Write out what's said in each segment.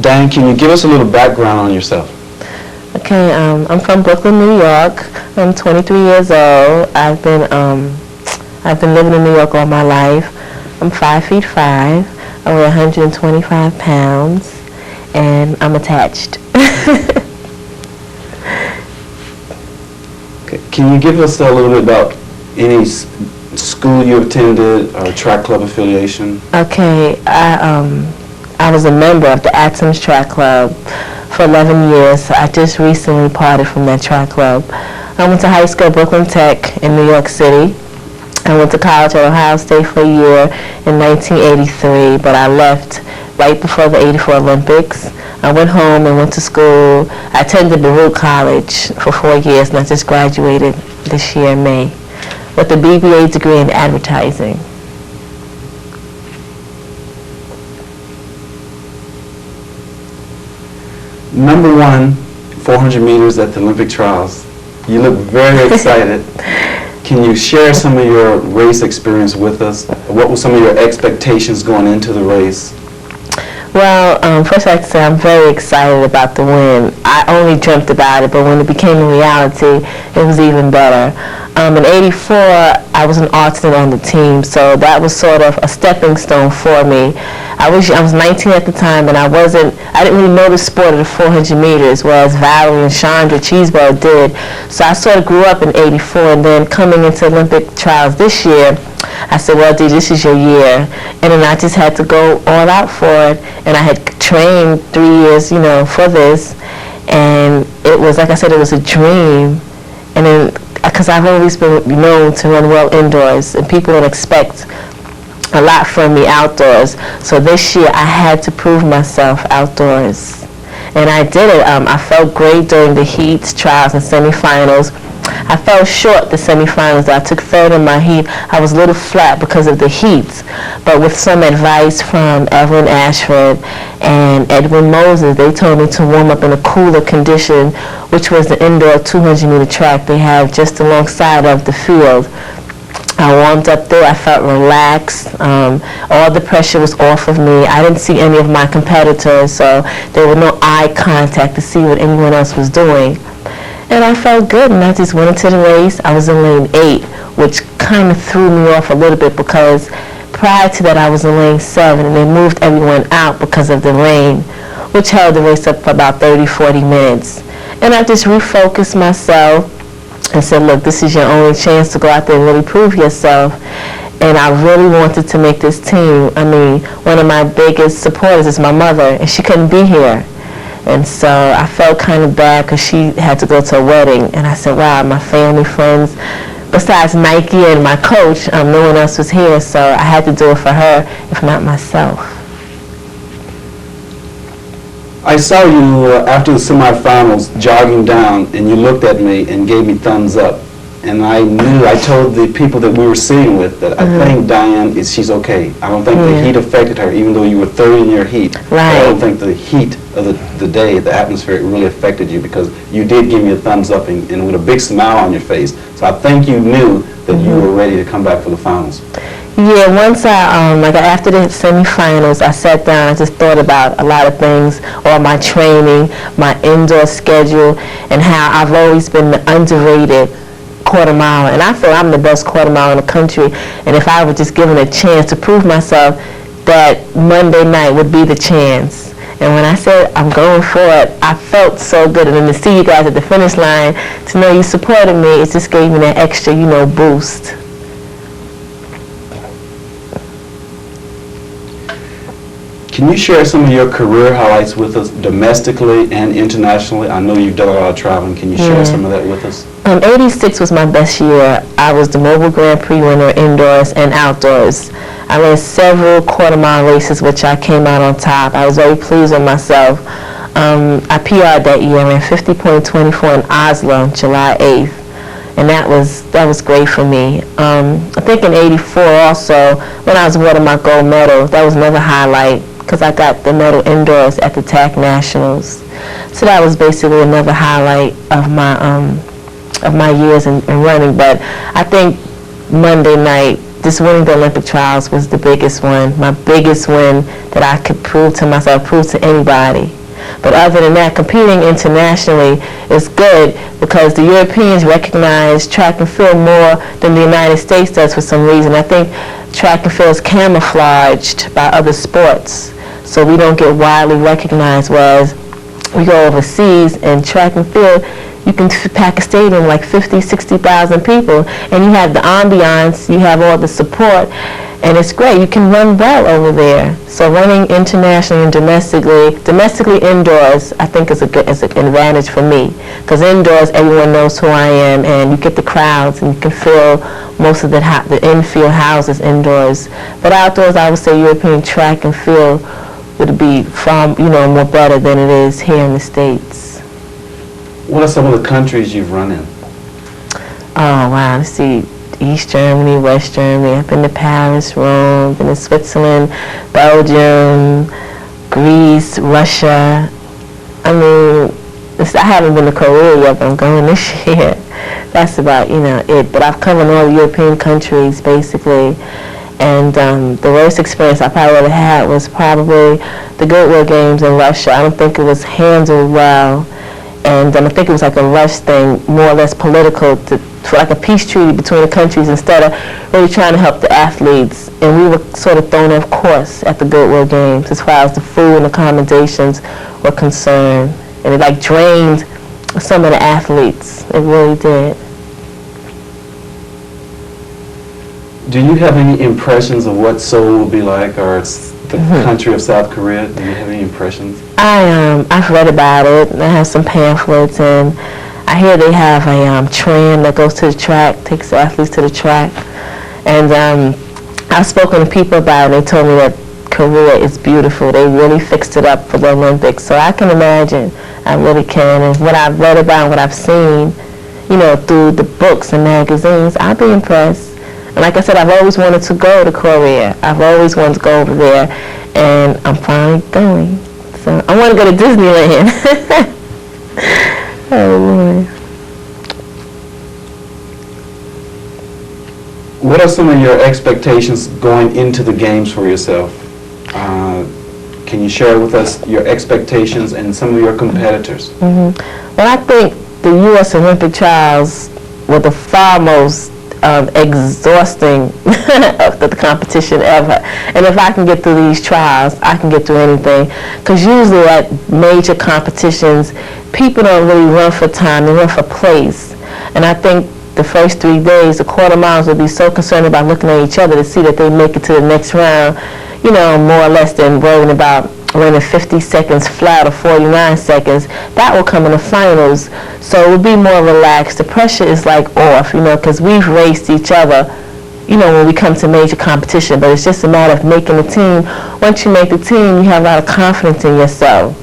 Diane, can you give us a little background on yourself? Okay, I'm from Brooklyn, New York. I'm 23 years old. I've been living in New York all my life. I'm 5'5". I weigh 125 pounds, and I'm attached. Okay. Can you give us a little bit about any school you attended or track club affiliation? Okay, I was a member of the Athens Track Club for 11 years. So I just recently parted from that track club. I went to high school at Brooklyn Tech in New York City. I went to college at Ohio State for a year in 1983, but I left right before the '84 Olympics. I went home and went to school. I attended Baruch College for 4 years, and I just graduated this year in May with a BBA degree in advertising. Number one, 400 meters at the Olympic trials. You look very excited. Can you share some of your race experience with us? What were some of your expectations going into the race? Well, first I'd say I'm very excited about the win. I only dreamt about it, but when it became a reality, it was even better. In '84, I was an alternate on the team, so that was sort of a stepping stone for me. I was 19 at the time, and I didn't really know the sport of the 400 meters, whereas Valerie and Chandra Cheeseborough did. So I sort of grew up in '84, and then coming into Olympic trials this year, I said, well, Dee, this is your year. And then I just had to go all out for it. And I had trained 3 years, for this. And it was, like I said, it was a dream. And then, because I've always been known to run well indoors, and people don't expect a lot from me outdoors. So this year, I had to prove myself outdoors. And I did it. I felt great during the heats, trials, and semifinals. I fell short the semifinals. I took third in my heat. I was a little flat because of the heats, but with some advice from Evelyn Ashford and Edwin Moses, they told me to warm up in a cooler condition, which was the indoor 200-meter track they have just alongside of the field. I warmed up there. I felt relaxed. All the pressure was off of me. I didn't see any of my competitors, so there was no eye contact to see what anyone else was doing. And I felt good, and I just went into the race. I was in lane 8, which kind of threw me off a little bit because prior to that I was in lane 7, and they moved everyone out because of the rain, which held the race up for about 30-40 minutes. And I just refocused myself and said, look, this is your only chance to go out there and really prove yourself. And I really wanted to make this team. I mean, one of my biggest supporters is my mother, and she couldn't be here. And so I felt kind of bad because she had to go to a wedding. And I said, wow, my family, friends, besides Nike and my coach, no one else was here. So I had to do it for her, if not myself. I saw you after the semifinals jogging down, and you looked at me and gave me thumbs up. And I told the people that we were sitting with that I think Diane, she's okay. I don't think the heat affected her, even though you were third in your heat. Right. I don't think the heat of the day, the atmosphere, really affected you because you did give me a thumbs up and with a big smile on your face. So I think you knew that you were ready to come back for the finals. Yeah, once after the semifinals, I sat down, I just thought about a lot of things, all my training, my indoor schedule, and how I've always been the underrated quarter mile, and I feel I'm the best quarter mile in the country, and if I were just given a chance to prove myself, that Monday night would be the chance. And when I said I'm going for it, I felt so good, and then to see you guys at the finish line, to know you supported me, it just gave me that extra, boost. Can you share some of your career highlights with us domestically and internationally? I know you've done a lot of traveling. Can you share some of that with us? '86 was my best year. I was the Mobile Grand Prix winner indoors and outdoors. I ran several quarter-mile races, which I came out on top. I was very pleased with myself. I PR'd that year. I ran 50.24 in Oslo, July 8th. And that was great for me. I think in '84 also, when I was awarded my gold medal, that was another highlight because I got the medal indoors at the TAC Nationals. So that was basically another highlight of my years in running. But I think Monday night just winning the Olympic trials was the biggest one, my biggest win that I could prove to myself, prove to anybody. But other than that, competing internationally is good because the Europeans recognize track and field more than the United States does for some reason. I think track and field is camouflaged by other sports, so we don't get widely recognized, whereas we go overseas and track and field, you can pack a stadium like 50, 60,000 people, and you have the ambiance, you have all the support, and it's great. You can run well over there. So running internationally and domestically indoors, I think is an advantage for me, because indoors everyone knows who I am, and you get the crowds, and you can feel most of the infield houses indoors. But outdoors, I would say European track and field would be far, more better than it is here in the States. What are some of the countries you've run in? Oh, wow. Let's see. East Germany, West Germany. I've been to Paris, Rome, been to Switzerland, Belgium, Greece, Russia. I mean, I haven't been to Korea yet, but I'm going this year. That's about, it. But I've covered all the European countries, basically. And the worst experience I probably ever had was probably the Goodwill Games in Russia. I don't think it was handled well. And I think it was like a rush thing, more or less political, for like a peace treaty between the countries instead of really trying to help the athletes. And we were sort of thrown off course at the Goodwill Games as far as the food and accommodations were concerned. And it like drained some of the athletes. It really did. Do you have any impressions of what Seoul will be like, or the country of South Korea? Do you have any impressions? I've read about it. I have some pamphlets, and I hear they have a tram that goes to the track, takes the athletes to the track. And I've spoken to people about it. They told me that Korea is beautiful. They really fixed it up for the Olympics. So I can imagine. I really can. And what I've read about, what I've seen, through the books and magazines, I'd be impressed. And like I said, I've always wanted to go to Korea. I've always wanted to go over there, and I'm finally going. So I want to go to Disneyland. Oh, Lord. What are some of your expectations going into the games for yourself? Can you share with us your expectations and some of your competitors? Well, I think the U.S. Olympic trials were the far most exhausting of the competition ever. And if I can get through these trials, I can get through anything. Because usually at major competitions, people don't really run for time, they run for place. And I think the first 3 days, the quarter miles will be so concerned about looking at each other to see that they make it to the next round, more or less than worrying about running 50 seconds flat or 49 seconds. That will come in the finals. So it will be more relaxed. The pressure is like off, because we've raced each other, when we come to major competition. But it's just a matter of making the team. Once you make the team, you have a lot of confidence in yourself.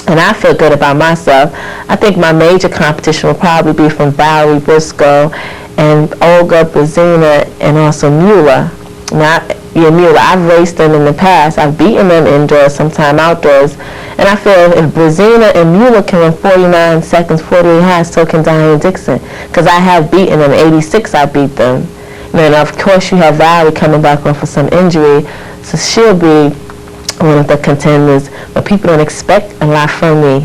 And I feel good about myself. I think my major competition will probably be from Valerie Briscoe and Olga Brezina and also Mueller. Now, Mueller, I've raced them in the past. I've beaten them indoors, sometime outdoors. And I feel if Brezina and Mueller can run 49 seconds, 48 high, so can Diane and Dixon. Because I have beaten them. 86, I beat them. And of course, you have Valerie coming back on for some injury. So she'll be one of the contenders. But people don't expect a lot from me.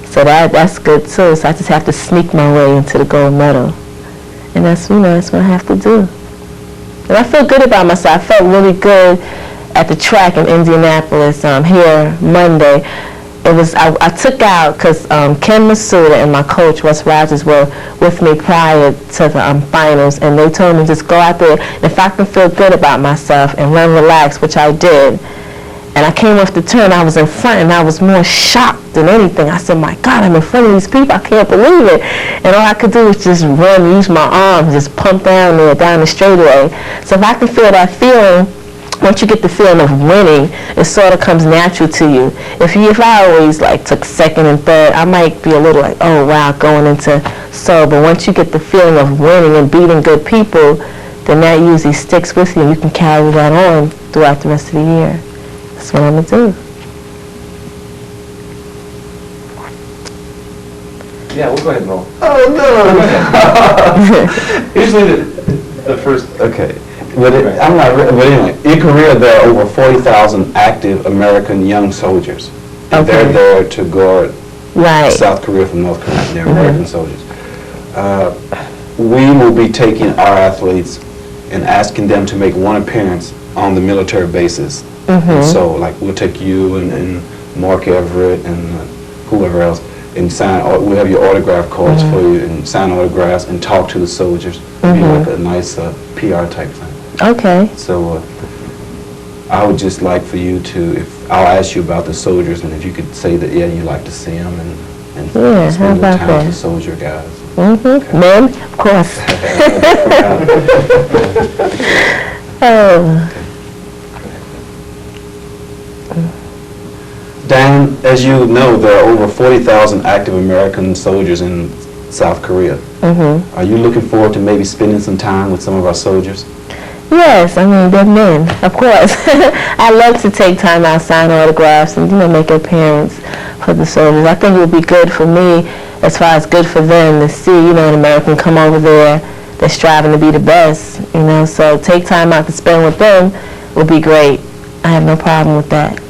So that's good, too. So I just have to sneak my way into the gold medal. And that's what I have to do. And I feel good about myself. I felt really good at the track in Indianapolis here Monday. I took out, because Ken Masuda and my coach, Russ Rogers, were with me prior to the finals, and they told me just go out there, and if I can feel good about myself and run relaxed, which I did. And I came off the turn, I was in front, and I was more shocked than anything. I said, my God, I'm in front of these people, I can't believe it. And all I could do was just run, use my arms, just pump down there, down the straightaway. So if I can feel that feeling, once you get the feeling of winning, it sort of comes natural to you. If I always took second and third, I might be a little like, oh wow, going into Seoul. But once you get the feeling of winning and beating good people, then that usually sticks with you, and you can carry that on throughout the rest of the year. That's what I'm going to do. Yeah, we'll go ahead and roll. Oh, no. Usually the first, Okay. I'm not. But anyway, in Korea there are over 40,000 active American young soldiers, and they're there to guard South Korea from North Korea. They're American soldiers. We will be taking our athletes and asking them to make one appearance on the military bases. And so, like, we'll take you and Mark Everett and whoever else, and sign. We'll have your autograph cards for you, and sign autographs and talk to the soldiers. It'll be like a nice PR type thing. Okay. So I would just like for you to, I'll ask you about the soldiers, and if you could say that, yeah, you like to see them and spend your time with the soldier guys. Okay. Men, of course. Diane, as you know, there are over 40,000 active American soldiers in South Korea. Are you looking forward to maybe spending some time with some of our soldiers? Yes, I mean, they're men, of course. I love to take time out, sign autographs, and, make an appearance for the soldiers. I think it would be good for me, as far as good for them, to see, an American come over there that's striving to be the best, so take time out to spend with them would be great. I have no problem with that.